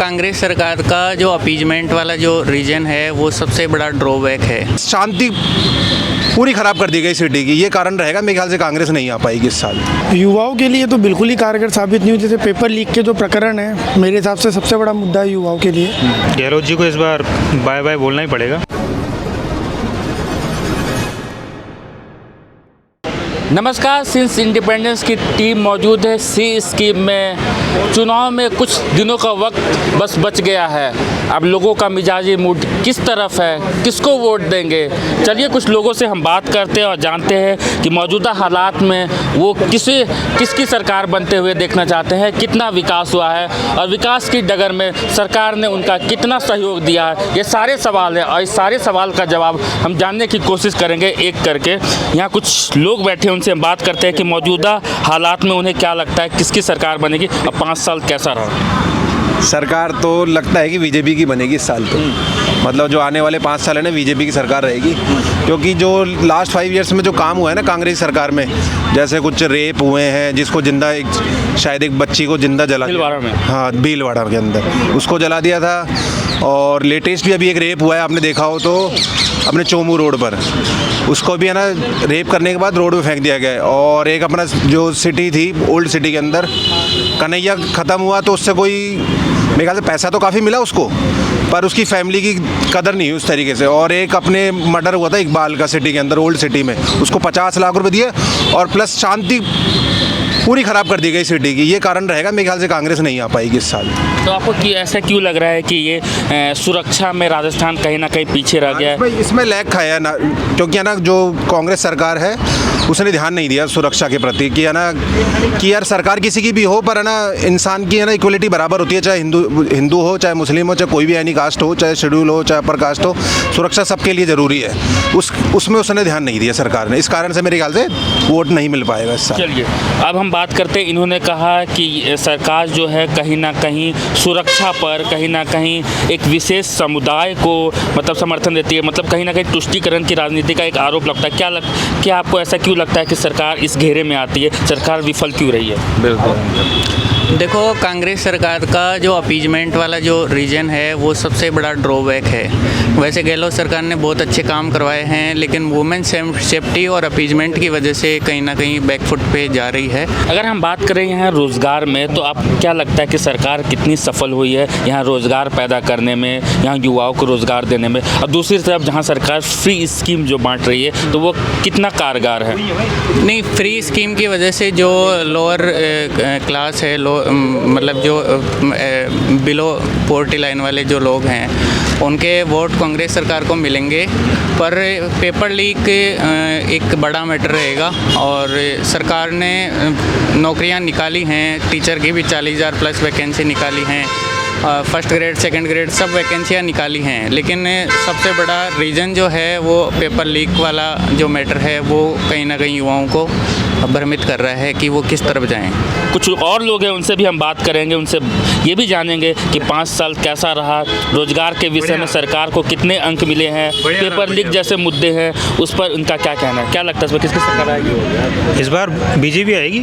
कांग्रेस सरकार का जो अपीजमेंट वाला जो रीजन है वो सबसे बड़ा ड्रॉबैक है। शांति पूरी खराब कर दी गई सिटी की, ये कारण रहेगा। मेरे ख्याल से कांग्रेस नहीं आ पाएगी इस साल। युवाओं के लिए तो बिल्कुल ही कारगर साबित नहीं हुई। जैसे पेपर लीक के जो प्रकरण है, मेरे हिसाब से सबसे बड़ा मुद्दा है युवाओं के लिए। गहलोत जी को इस बार बाय बाय बोलना ही पड़ेगा। नमस्कार, सिंस इंडिपेंडेंस की टीम मौजूद है सी स्कीम में। चुनाव में कुछ दिनों का वक्त बस बच गया है। अब लोगों का मिजाजी मूड किस तरफ है, किसको वोट देंगे? चलिए कुछ लोगों से हम बात करते हैं और जानते हैं कि मौजूदा हालात में वो किसकी सरकार बनते हुए देखना चाहते हैं, कितना विकास हुआ है और विकास की डगर में सरकार ने उनका कितना सहयोग दिया है। ये सारे सवाल हैं और इस सारे सवाल का जवाब हम जानने की कोशिश करेंगे एक करके। यहाँ कुछ लोग बैठे हैं, उनसे हम बात करते हैं कि मौजूदा हालात में उन्हें क्या लगता है, किसकी सरकार बनेगी और 5 साल कैसा रहा। सरकार तो लगता है कि बीजेपी की बनेगी इस साल तो। मतलब जो आने वाले 5 साल है ना, बीजेपी की सरकार रहेगी। क्योंकि जो लास्ट 5 ईयर्स में जो काम हुआ है ना कांग्रेस सरकार में, जैसे कुछ रेप हुए हैं, जिसको जिंदा शायद एक बच्ची को जिंदा जला भीलवाड़ा में, हाँ भीलवाड़ा के अंदर उसको जला दिया था। और लेटेस्ट भी अभी एक रेप हुआ है, आपने देखा हो तो, अपने चोमू रोड पर। उसको भी है ना रेप करने के बाद रोड पे फेंक दिया गया है। और एक अपना जो सिटी थी ओल्ड सिटी के अंदर, कन्हैया ख़त्म हुआ तो उससे कोई मेरे ख्याल से पैसा तो काफ़ी मिला उसको, पर उसकी फैमिली की कदर नहीं हुई उस तरीके से। और एक अपने मर्डर हुआ था इकबाल का सिटी के अंदर ओल्ड सिटी में, उसको 50 लाख रुपए दिए और प्लस शांति पूरी ख़राब कर दी गई सिटी की, ये कारण रहेगा। मेरे ख्याल से कांग्रेस नहीं आ पाएगी इस साल। तो आपको ऐसा क्यों लग रहा है कि ये सुरक्षा में राजस्थान कहीं ना कहीं पीछे रह गया है? इसमें लैग खाया है ना, क्योंकि है ना जो कांग्रेस सरकार है उसने ध्यान नहीं दिया सुरक्षा के प्रति कि है ना कि यार सरकार किसी की भी हो, पर है ना इंसान की है ना इक्वलिटी बराबर होती है। चाहे हिंदू हो, चाहे मुस्लिम हो, चाहे कोई भी एनी कास्ट हो, चाहे शेड्यूल हो, चाहे अपर कास्ट हो, सुरक्षा सबके लिए ज़रूरी है। उसमें उसने ध्यान नहीं दिया सरकार ने, इस कारण से मेरे ख्याल से वोट नहीं मिल पाएगा इस साल। चलिए अब हम बात करते हैं। इन्होंने कहा कि सरकार जो है कहीं ना कहीं सुरक्षा पर कहीं ना कहीं एक विशेष समुदाय को मतलब समर्थन देती है, मतलब कहीं ना कहीं तुष्टीकरण की राजनीति का एक आरोप लगता है। क्या आपको ऐसा क्यों लगता है कि सरकार इस घेरे में आती है, सरकार विफल क्यों रही है? बिल्कुल देखो, कांग्रेस सरकार का जो अपीजमेंट वाला जो रीजन है वो सबसे बड़ा ड्रॉबैक है। वैसे गहलोत सरकार ने बहुत अच्छे काम करवाए हैं, लेकिन वुमेन सेफ्टी और अपीजमेंट की वजह से कहीं ना कहीं बैकफुट पे जा रही है। अगर हम बात करें यहाँ रोज़गार में, तो आप क्या लगता है कि सरकार कितनी सफल हुई है यहाँ रोज़गार पैदा करने में, यहाँ युवाओं को रोज़गार देने में? और दूसरी तरफ जहाँ सरकार फ्री स्कीम जो बांट रही है तो वो कितना कारगर है? नहीं, फ्री स्कीम की वजह से जो लोअर क्लास है, मतलब जो बिलो पॉवर्टी लाइन वाले जो लोग हैं उनके वोट कांग्रेस सरकार को मिलेंगे, पर पेपर लीक एक बड़ा मैटर रहेगा। और सरकार ने नौकरियां निकाली हैं, टीचर की भी 40,000 प्लस वैकेंसी निकाली हैं, फर्स्ट ग्रेड सेकंड ग्रेड सब वैकेंसियाँ निकाली हैं, लेकिन सबसे बड़ा रीज़न जो है वो पेपर लीक वाला जो मैटर है वो कहीं ना कहीं युवाओं को भ्रमित कर रहा है कि वो किस तरफ जाएं। कुछ और लोग हैं, उनसे भी हम बात करेंगे, उनसे ये भी जानेंगे कि 5 साल कैसा रहा, रोजगार के विषय में सरकार को कितने अंक मिले हैं, पेपर लीक जैसे मुद्दे हैं उस पर उनका क्या कहना है, क्या लगता है इस पर किसकी सरकार आएगी? इस बार बीजेपी आएगी।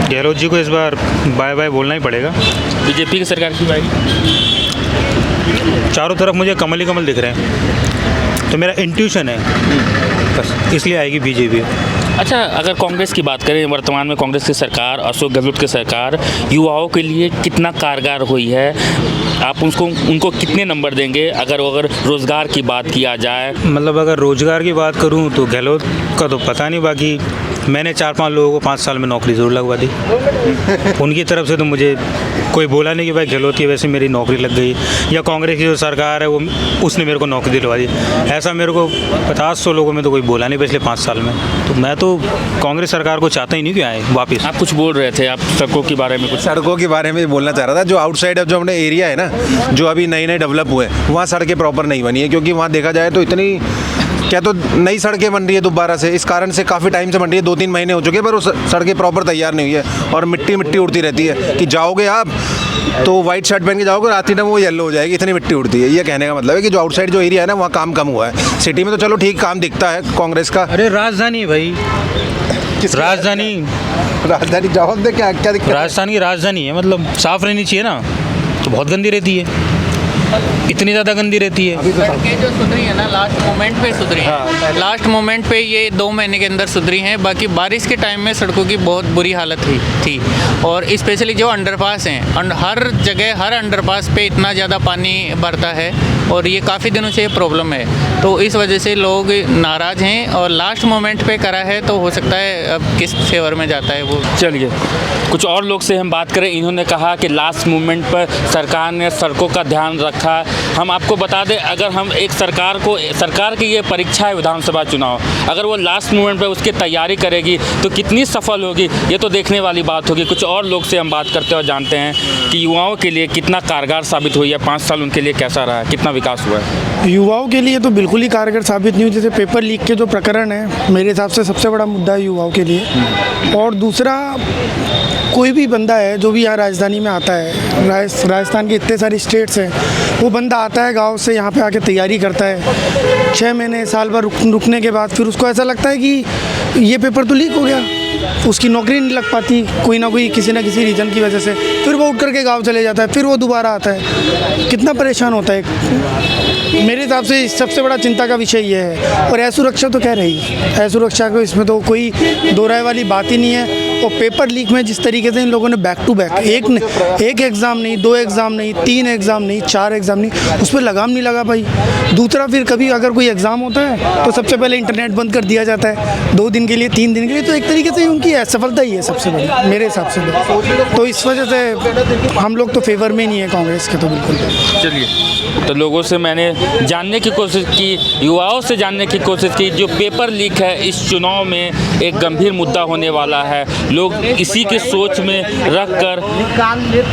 गहलोत जी को इस बार बाय बाय बोलना ही पड़ेगा। बीजेपी की सरकार क्यों आएगी? चारों तरफ मुझे कमल ही कमल दिख रहे हैं, तो मेरा इंट्यूशन है बस, इसलिए आएगी बीजेपी। अच्छा, अगर कांग्रेस की बात करें, वर्तमान में कांग्रेस की सरकार, अशोक गहलोत की सरकार युवाओं के लिए कितना कारगर हुई है? आप उनको कितने नंबर देंगे अगर रोज़गार की बात किया जाए? मतलब अगर रोज़गार की बात करूं तो गहलोत का तो पता नहीं, बाकी मैंने 4-5 लोगों को 5 साल में नौकरी ज़रूर लगवा दी। उनकी तरफ से तो मुझे कोई बोला नहीं कि भाई गहलोत की वजह से मेरी नौकरी लग गई, या कांग्रेस की जो सरकार है वो उसने मेरे को नौकरी दिलवा दी। ऐसा मेरे को 50-100 लोगों में तो कोई बोला नहीं पिछले 5 साल में। तो मैं तो कांग्रेस सरकार को चाहता ही नहीं कि आए वापस। आप कुछ बोल रहे थे, आप सड़कों के बारे में कुछ? सड़कों के बारे में बोलना चाह रहा था। जो आउटसाइड जो अपने एरिया है ना, जो अभी नए डेवलप हुए हैं, वहाँ सड़कें प्रॉपर नहीं बनी है। क्योंकि वहाँ देखा जाए तो इतनी क्या तो नई सड़कें बन रही है दोबारा से, इस कारण से काफ़ी टाइम से बन रही है, 2-3 महीने हो चुके हैं, पर वो सड़कें प्रॉपर तैयार नहीं हुई है और मिट्टी उड़ती रहती है कि जाओगे आप तो वाइट शर्ट पहन के जाओगे, रात ही ना वो येलो हो जाएगी, इतनी मिट्टी उड़ती है। ये कहने का मतलब है कि जो आउटसाइड जो एरिया है ना वहाँ काम कम हुआ है। सिटी में तो चलो ठीक काम दिखता है कांग्रेस का। अरे राजधानी भाई, राजधानी जवाब दे, क्या दिक्कत? राजस्थान की राजधानी है, मतलब साफ रहनी चाहिए ना। तो बहुत गंदी रहती है, इतनी ज़्यादा गंदी रहती है। सड़कें जो सुधरी है ना लास्ट मोमेंट पे सुधरी हैं, लास्ट मोमेंट पे ये 2 महीने के अंदर सुधरी हैं। बाकी बारिश के टाइम में सड़कों की बहुत बुरी हालत थी और स्पेशली जो अंडरपास हैं, हर जगह हर अंडरपास पे इतना ज़्यादा पानी भरता है और ये काफ़ी दिनों से ये प्रॉब्लम है। तो इस वजह से लोग नाराज़ हैं और लास्ट मोमेंट पे करा है तो हो सकता है अब किस फेवर में जाता है वो। चलिए कुछ और लोग से हम बात करें। इन्होंने कहा कि लास्ट मोमेंट पर सरकार ने सड़कों का ध्यान रखा। हम आपको बता दें, अगर हम एक सरकार की ये परीक्षा है विधानसभा चुनाव, अगर वो लास्ट मोमेंट पर उसकी तैयारी करेगी तो कितनी सफल होगी ये तो देखने वाली बात होगी। कुछ और लोग से हम बात करते हैं और जानते हैं कि युवाओं के लिए कितना कारगर साबित हुई है, 5 साल उनके लिए कैसा रहा है, कितना विकास हुआ है। युवाओं के लिए तो बिल्कुल ही कारगर साबित नहीं हुई। जैसे पेपर लीक के जो प्रकरण है, मेरे हिसाब से सबसे बड़ा मुद्दा है युवाओं के लिए। और दूसरा, कोई भी बंदा है जो भी यहाँ राजधानी में आता है, राजस्थान के इतने सारे स्टेट्स हैं, वो बंदा आता है गांव से यहाँ पे आके तैयारी करता है 6 महीने साल भर रुकने के बाद फिर उसको ऐसा लगता है कि ये पेपर तो लीक हो गया, उसकी नौकरी नहीं लग पाती कोई ना कोई किसी ना किसी रीज़न की वजह से, फिर वो उठ करके गाँव चले जाता है, फिर वो दोबारा आता है, कितना परेशान होता है। मेरे हिसाब से सबसे बड़ा चिंता का विषय ये है। और असुरक्षा तो कह रही है, असुरक्षा को इसमें तो कोई दो राय वाली बात ही नहीं है। और पेपर लीक में जिस तरीके से इन लोगों ने बैक टू बैक एक एग्ज़ाम नहीं, 2 एग्ज़ाम नहीं, 3 एग्ज़ाम नहीं, 4 एग्ज़ाम नहीं, उस पर लगाम नहीं लगा भाई। दूसरा, फिर कभी अगर कोई एग्ज़ाम होता है तो सबसे पहले इंटरनेट बंद कर दिया जाता है 2 दिन के लिए, 3 दिन के लिए। तो एक तरीके से उनकी असफलता ही है सबसे बड़ी मेरे हिसाब से। तो इस वजह से हम लोग तो फेवर में नहीं है कांग्रेस के तो बिल्कुल। चलिए, तो लोगों से मैंने जानने की कोशिश की, युवाओं से जानने की कोशिश की। जो पेपर लीक है इस चुनाव में एक गंभीर मुद्दा होने वाला है, लोग इसी की सोच में रख कर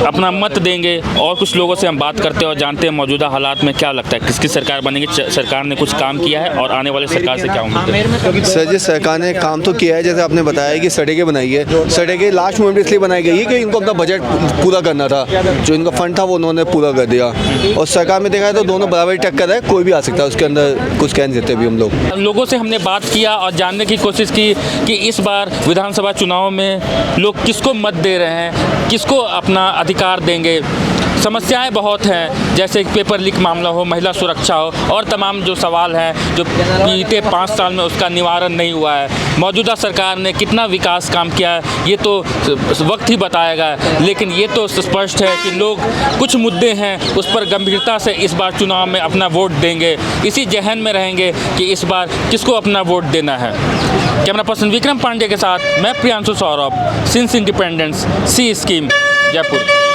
अपना मत देंगे। और कुछ लोगों से हम बात करते हैं और जानते हैं मौजूदा हालात में क्या लगता है, किसकी सरकार बनेगी, सरकार ने कुछ काम किया है और आने वाले सरकार से क्या उम्मीद है। सर जी, सरकार ने काम तो किया है, जैसे आपने बताया कि सड़कें बनाई है। सड़कें लास्ट मोमेंट इसलिए बनाई गई है कि इनको अपना बजट पूरा करना था, जो इनका फंड था वो उन्होंने पूरा कर दिया। और सरकार में देखा है तो दोनों बराबर टक्कर है, कोई भी आ सकता है, उसके अंदर कुछ कह नहीं सकते अभी हम लोग। लोगों से हमने बात किया और जानने की कोशिश की कि इस बार विधानसभा चुनाव में लोग किसको मत दे रहे हैं, किसको अपना अधिकार देंगे। समस्याएं बहुत हैं, जैसे पेपर लीक मामला हो, महिला सुरक्षा हो और तमाम जो सवाल हैं जो बीते 5 साल में उसका निवारण नहीं हुआ है। मौजूदा सरकार ने कितना विकास काम किया है ये तो वक्त ही बताएगा, लेकिन ये तो स्पष्ट है कि लोग कुछ मुद्दे हैं उस पर गंभीरता से इस बार चुनाव में अपना वोट देंगे। इसी जहन में रहेंगे कि इस बार किसको अपना वोट देना है। कैमरा पर्सन विक्रम पांडे के साथ मैं प्रियांशु सौरभ, सिंस इंडिपेंडेंस सी स्कीम, जयपुर।